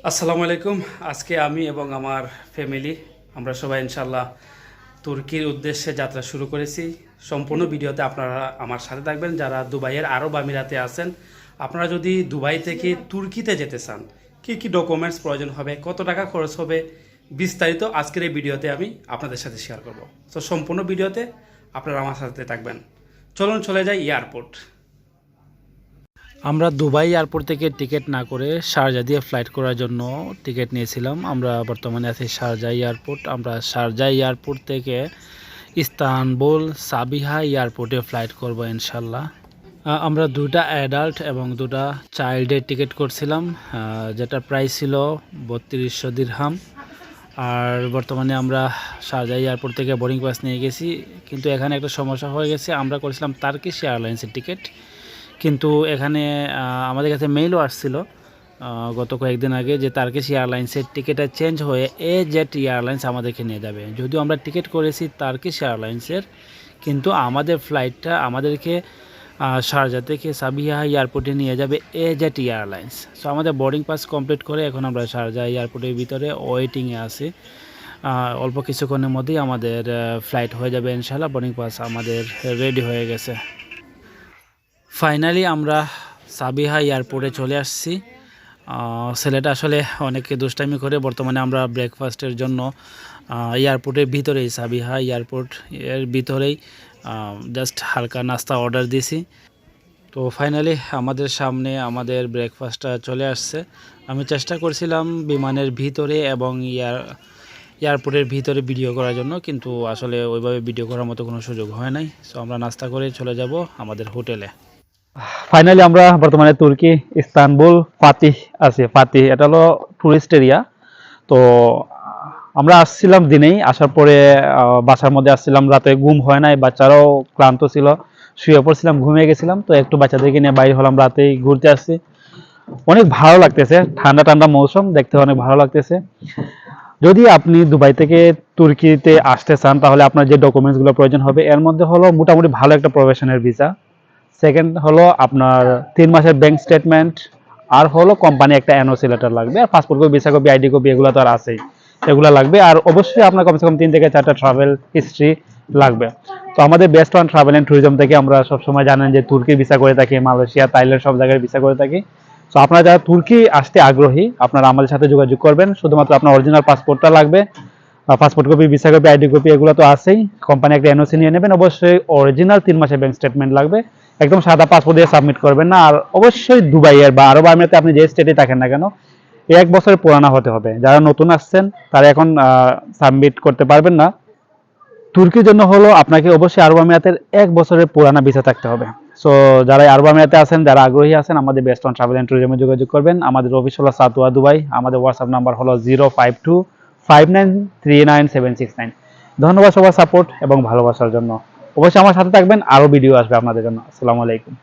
আসসালামু আলাইকুম। আজকে আমি এবং আমার ফ্যামিলি আমরা সবাই ইনশাল্লাহ তুর্কির উদ্দেশ্যে যাত্রা শুরু করেছি। সম্পূর্ণ ভিডিওতে আপনারা আমার সাথে থাকবেন। যারা দুবাইয়ের আরব আমিরাতে আছেন, আপনারা যদি দুবাই থেকে তুর্কিতে যেতে চান, কী কী ডকুমেন্টস প্রয়োজন হবে, কত টাকা খরচ হবে, বিস্তারিত আজকের এই ভিডিওতে আমি আপনাদের সাথে শেয়ার করব। তো সম্পূর্ণ ভিডিওতে আপনারা আমার সাথে থাকবেন। চলুন চলে যাই এয়ারপোর্ট। আমরা দুবাই এয়ারপোর্ট থেকে টিকিট না করে শারজা দিয়ে ফ্লাইট করার জন্য টিকিট নিয়েছিলাম। আমরা বর্তমানে আছি শারজা এয়ারপোর্ট। আমরা শারজা এয়ারপোর্ট থেকে ইস্তানবুল সাবিহা এয়ারপোর্টে ফ্লাইট করব ইনশাল্লাহ। আমরা দুটা অ্যাডাল্ট এবং দুটা চাইল্ডের টিকিট করছিলাম, যেটা প্রাইস ছিল 3200 দিরহাম। আর বর্তমানে আমরা শারজা এয়ারপোর্ট থেকে বোর্ডিং পাস নিয়ে গেছি, কিন্তু এখানে একটা সমস্যা হয়ে গেছে। আমরা করেছিলাম টার্কিশ এয়ারলাইন্সের টিকিট, কিন্তু এখানে আমাদের কাছে মেইলও আসছিল গত কয়েকদিন আগে যে টার্কিশ এয়ারলাইন্সের টিকিটটা চেঞ্জ হয়ে জেট এয়ারলাইন্স আমাদেরকে নিয়ে যাবে। যদিও আমরা টিকিট করেছি টার্কিশ এয়ারলাইন্সের, কিন্তু আমাদের ফ্লাইটটা আমাদেরকে শারজা থেকে সাবিহা এয়ারপোর্টে নিয়ে যাবে জেট এয়ারলাইন্স। সো আমাদের বোর্ডিং পাস কমপ্লিট করে এখন আমরা শারজা এয়ারপোর্টের ভিতরে ওয়েটিংয়ে আছি। অল্প কিছুক্ষণের মধ্যেই আমাদের ফ্লাইট হয়ে যাবে ইনশাআল্লাহ। বোর্ডিং পাস আমাদের রেডি হয়ে গেছে। ফাইনালি আমরা সাবিহা এয়ারপোর্টে চলে আসছি। ছেলেটা আসলে অনেকে দুষ্টামি করে। বর্তমানে আমরা ব্রেকফাস্টের জন্য এয়ারপোর্টের ভিতরেই, সাবিহা এয়ারপোর্ট এর ভিতরেই জাস্ট হালকা নাস্তা অর্ডার দিয়েছি। তো ফাইনালি আমাদের সামনে আমাদের ব্রেকফাস্টটা চলে আসছে। আমি চেষ্টা করছিলাম বিমানের ভিতরে এবং এয়ারপোর্টের ভিতরে ভিডিও করার জন্য, কিন্তু আসলে ওইভাবে ভিডিও করার মতো কোনো সুযোগ হয় নাই। সো আমরা নাস্তা করে চলে যাব আমাদের হোটেলে। ফাইনালি আমরা বর্তমানে তুর্কি ইস্তানবুল ফাতিহ আছে। ফাতিহ এটা হলো টুরিস্ট এরিয়া। তো আমরা আসছিলাম দিনেই, আসার পরে বাসার মধ্যে আসছিলাম, রাতে ঘুম হয় নাই, বাচ্চারাও ক্লান্ত ছিল, শুয়ে পড়ছিলাম, ঘুমিয়ে গেছিলাম। তো একটু বাচ্চাদেরকে নিয়ে বাইরে হলাম, রাতেই ঘুরতে আসছি। অনেক ভালো লাগতেছে, ঠান্ডা ঠান্ডা মৌসুম, দেখতে অনেক ভালো লাগতেছে। যদি আপনি দুবাই থেকে তুর্কিতে আসতে চান, তাহলে আপনার যে ডকুমেন্টসগুলো প্রয়োজন হবে এর মধ্যে হলো মোটামুটি ভালো একটা প্রফেশনের ভিসা, সেকেন্ড হলো আপনার 3 মাসের ব্যাংক স্টেটমেন্ট, আর হলো কোম্পানি একটা এনওসি লেটার লাগবে, আর passport copy, visa copy, ID copy, এগুলো তো আর আছেই, এগুলো লাগবে। আর অবশ্যই আপনার কমসে কম 3 থেকে 4টা ট্রাভেল হিস্ট্রি লাগবে। তো আমাদের best one travel and tourism থেকে আমরা সবসময় জানেন যে তুর্কির ভিসা করে থাকি, মালয়েশিয়া, থাইল্যান্ড সব জায়গায় ভিসা করে থাকি। তো আপনারা যারা তুর্কি আসতে আগ্রহী, আপনারা আমাদের সাথে যোগাযোগ করবেন। শুধুমাত্র আপনার অরিজিনাল পাসপোর্টটা লাগবে, passport copy, visa copy, ID copy, এগুলো তো আছেই। কোম্পানি একটা এনওসি নিয়ে নেবেন। অবশ্যই অরিজিনাল 3 মাসের ব্যাংক স্টেটমেন্ট লাগবে। একদম সাদা পাসপোর্ট দিয়ে সাবমিট করবেন না। আর অবশ্যই দুবাইয়ের বা আরব আমিরাতে আপনি যে স্টেটে থাকেন না কেন, 1 বছরের পুরানা হতে হবে। যারা নতুন আসছেন তারা এখন সাবমিট করতে পারবেন না। তুর্কির জন্য হলো আপনাকে অবশ্যই আরব আমিরাতের 1 বছরের পুরানা ভিসা থাকতে হবে। সো যারা আরব আমিরাতে আছেন, যারা আগ্রহী আছেন, আমাদের বেস্ট অন ট্রাভেল অ্যান্ড ট্যুরিজমে যোগাযোগ করবেন। আমাদের অফিস হলো সাতুয়া দুবাই। আমাদের হোয়াটসঅ্যাপ নাম্বার হলো 0525939769। ধন্যবাদ সবার সাপোর্ট এবং ভালোবাসার জন্য। অবশ্যই আমার সাথে থাকবেন, আরো ভিডিও আসবে আপনাদের জন্য। আসসালামু আলাইকুম।